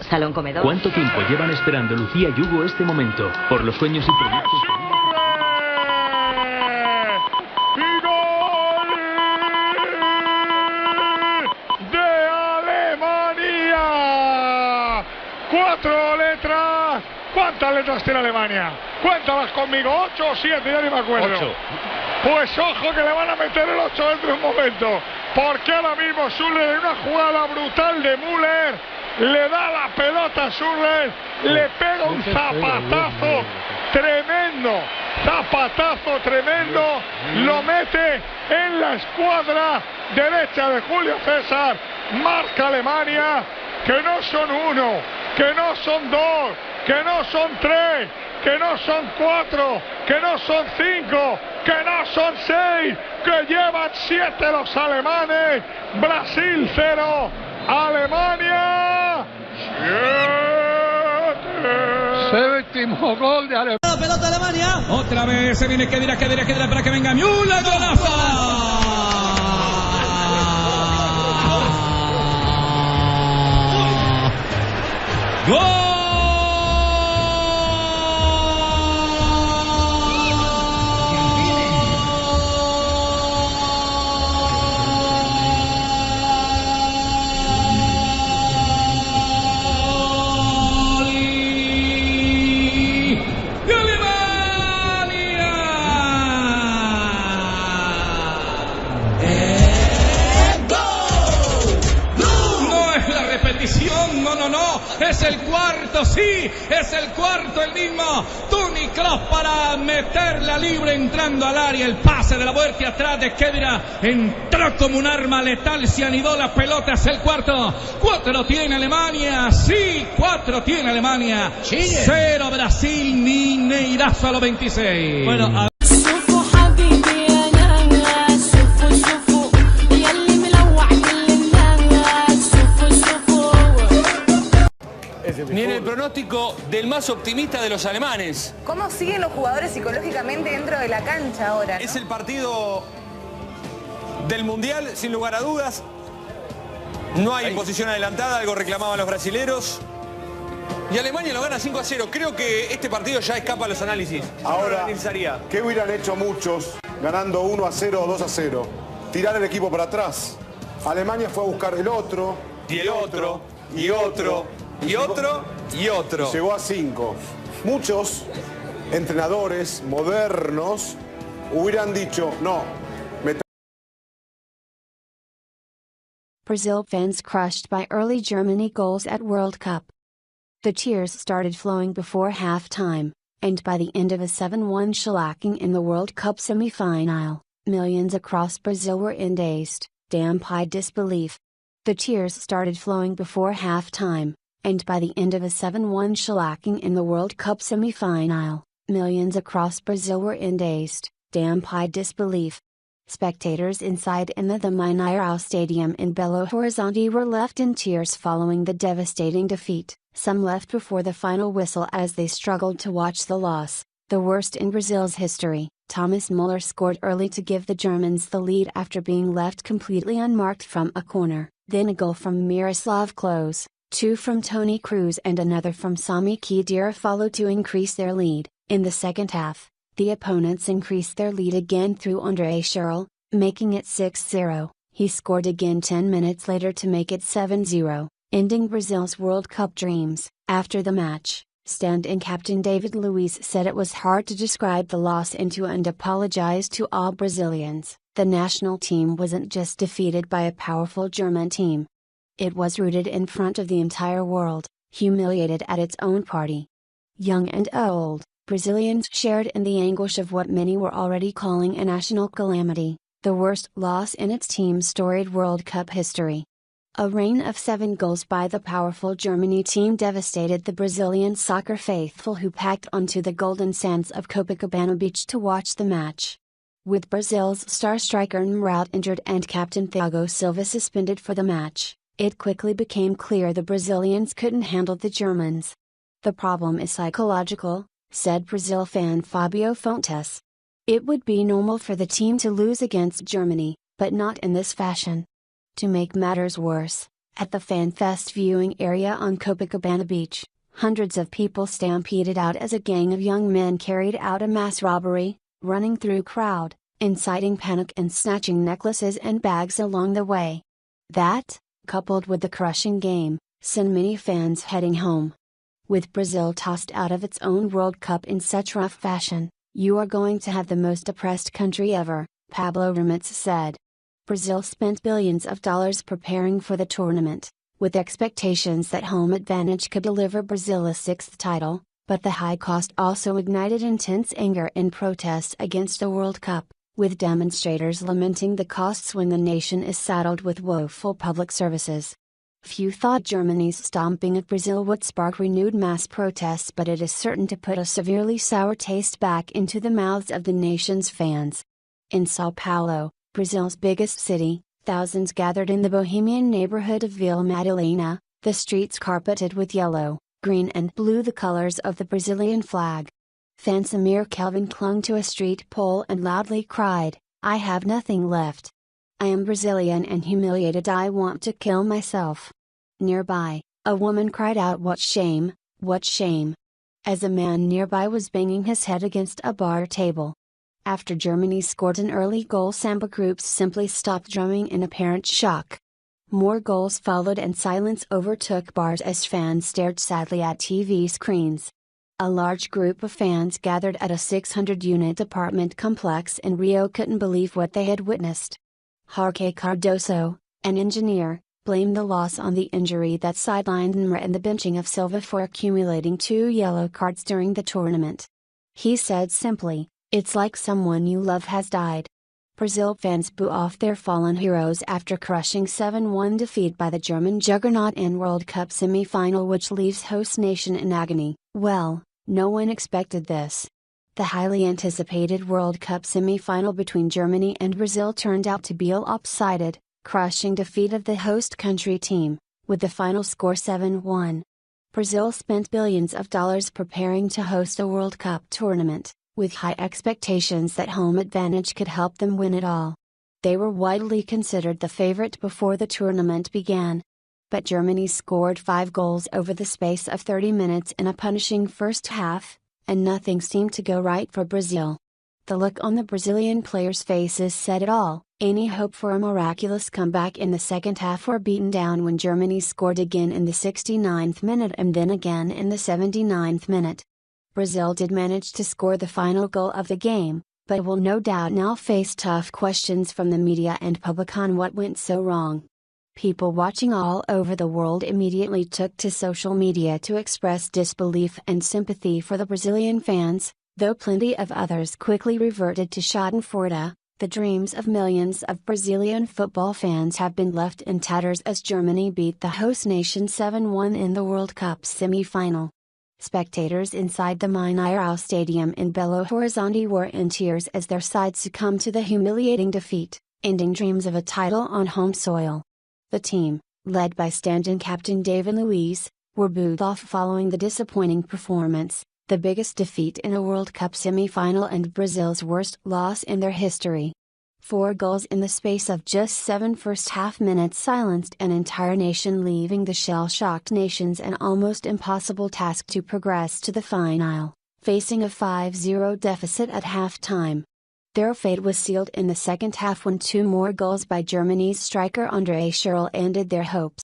Salón comedor. ¿Cuánto tiempo llevan esperando Lucía y Hugo este momento? Por los sueños y proyectos. ¡Y gol de Alemania! 4 letras. ¿Cuántas letras tiene Alemania? Cuéntalas conmigo. 8 o 7, ya ni me acuerdo. 8. Pues ojo que le van a meter el 8 dentro de un momento. Porque ahora mismo Süle, en una jugada brutal de Müller, le da la pelota a Süle, le pega un zapatazo tremendo, lo mete en la escuadra derecha de Julio César. Marca Alemania, que no son 1, que no son 2, que no son 3, que no son 4, que no son 5, que no son 6, que llevan 7 los alemanes. Brasil 0, Alemania 7. Séptimo gol de Alemania. La pelota de Alemania. Otra vez se viene que dirá para que venga Müller. ¡Golazo! ¡Gol! No, es el cuarto, sí, es el cuarto el mismo. Toni Kroos para meterla libre entrando al área. El pase de la vuelta atrás de Khedira entró como un arma letal, se anidó la pelota, es el cuarto. 4 tiene Alemania, sí, 4 tiene Alemania. 0 Brasil, ni neirazo a los 26. Bueno, ni en el pronóstico del más optimista de los alemanes. ¿Cómo siguen los jugadores psicológicamente dentro de la cancha ahora, ¿no? Es el partido del Mundial, sin lugar a dudas. No hay posición adelantada, algo reclamaban los brasileros. Y Alemania lo gana 5-0. Creo que este partido ya escapa a los análisis. Ahora, ¿qué hubieran hecho muchos ganando 1-0 o 2-0? Tirar el equipo para atrás. Alemania fue a buscar el otro. Y el otro, y otro, y otro, y otro. Llegó a 5. Muchos entrenadores modernos hubieran dicho, no, Brazil fans crushed by early Germany goals at World Cup. The tears started flowing before halftime, and by the end of a 7-1 shellacking in the World Cup semi-final, millions across Brazil were in dazed, damp-eyed disbelief. The tears started flowing before halftime, and by the end of a 7-1 shellacking in the World Cup semi-final, millions across Brazil were in dazed, damp-eyed disbelief. Spectators inside in the Mineirão Stadium in Belo Horizonte were left in tears following the devastating defeat. Some left before the final whistle as they struggled to watch the loss, the worst in Brazil's history. Thomas Müller scored early to give the Germans the lead after being left completely unmarked from a corner, then a goal from Miroslav Klose, 2 from Toni Kroos and another from Sami Khedira followed to increase their lead. In the second half, the opponents increased their lead again through Andre Schürrle, making it 6-0. He scored again 10 minutes later to make it 7-0, ending Brazil's World Cup dreams. After the match, stand-in captain David Luiz said it was hard to describe the loss and apologized to all Brazilians. The national team wasn't just defeated by a powerful German team. It was rooted in front of the entire world, humiliated at its own party. Young and old, Brazilians shared in the anguish of what many were already calling a national calamity, the worst loss in its team's storied World Cup history. A rain of 7 goals by the powerful Germany team devastated the Brazilian soccer faithful who packed onto the golden sands of Copacabana Beach to watch the match. With Brazil's star striker Neymar injured and captain Thiago Silva suspended for the match, it quickly became clear the Brazilians couldn't handle the Germans. The problem is psychological, said Brazil fan Fabio Fontes. It would be normal for the team to lose against Germany, but not in this fashion. To make matters worse, at the FanFest viewing area on Copacabana Beach, hundreds of people stampeded out as a gang of young men carried out a mass robbery, running through crowd, inciting panic and snatching necklaces and bags along the way. That, coupled with the crushing game, sent many fans heading home. With Brazil tossed out of its own World Cup in such rough fashion, you are going to have the most depressed country ever, Pablo Ramitz said. Brazil spent billions of dollars preparing for the tournament, with expectations that home advantage could deliver Brazil a sixth title, but the high cost also ignited intense anger and protest against the World Cup, with demonstrators lamenting the costs when the nation is saddled with woeful public services. Few thought Germany's stomping of Brazil would spark renewed mass protests, but it is certain to put a severely sour taste back into the mouths of the nation's fans. In São Paulo, Brazil's biggest city, thousands gathered in the bohemian neighborhood of Vila Madalena, the streets carpeted with yellow, green and blue, the colors of the Brazilian flag. Fan Samir Kelvin clung to a street pole and loudly cried, "I have nothing left. I am Brazilian and humiliated. I want to kill myself." Nearby, a woman cried out, "What shame, what shame!" as a man nearby was banging his head against a bar table. After Germany scored an early goal, samba groups simply stopped drumming in apparent shock. More goals followed and silence overtook bars as fans stared sadly at TV screens. A large group of fans gathered at a 600-unit apartment complex in Rio couldn't believe what they had witnessed. Jorge Cardoso, an engineer, blamed the loss on the injury that sidelined Neymar and the benching of Silva for accumulating 2 yellow cards during the tournament. He said simply, "It's like someone you love has died." Brazil fans boo off their fallen heroes after crushing 7-1 defeat by the German juggernaut in World Cup semi-final, which leaves host nation in agony. Well, no one expected this. The highly anticipated World Cup semi-final between Germany and Brazil turned out to be a lopsided, crushing defeat of the host country team, with the final score 7-1. Brazil spent billions of dollars preparing to host a World Cup tournament, with high expectations that home advantage could help them win it all. They were widely considered the favorite before the tournament began. But Germany scored 5 goals over the space of 30 minutes in a punishing first half, and nothing seemed to go right for Brazil. The look on the Brazilian players' faces said it all. Any hope for a miraculous comeback in the second half were beaten down when Germany scored again in the 69th minute and then again in the 79th minute. Brazil did manage to score the final goal of the game, but will no doubt now face tough questions from the media and public on what went so wrong. People watching all over the world immediately took to social media to express disbelief and sympathy for the Brazilian fans, though plenty of others quickly reverted to schadenfreude. The dreams of millions of Brazilian football fans have been left in tatters as Germany beat the host nation 7-1 in the World Cup semi-final. Spectators inside the Mineirão Stadium in Belo Horizonte were in tears as their side succumbed to the humiliating defeat, ending dreams of a title on home soil. The team, led by stand-in captain David Luiz, were booed off following the disappointing performance, the biggest defeat in a World Cup semi-final and Brazil's worst loss in their history. 4 goals in the space of just 7 first-half minutes silenced an entire nation, leaving the shell-shocked nations an almost impossible task to progress to the final, facing a 5-0 deficit at half-time. Their fate was sealed in the second half when 2 more goals by Germany's striker Andre Schürrle ended their hopes.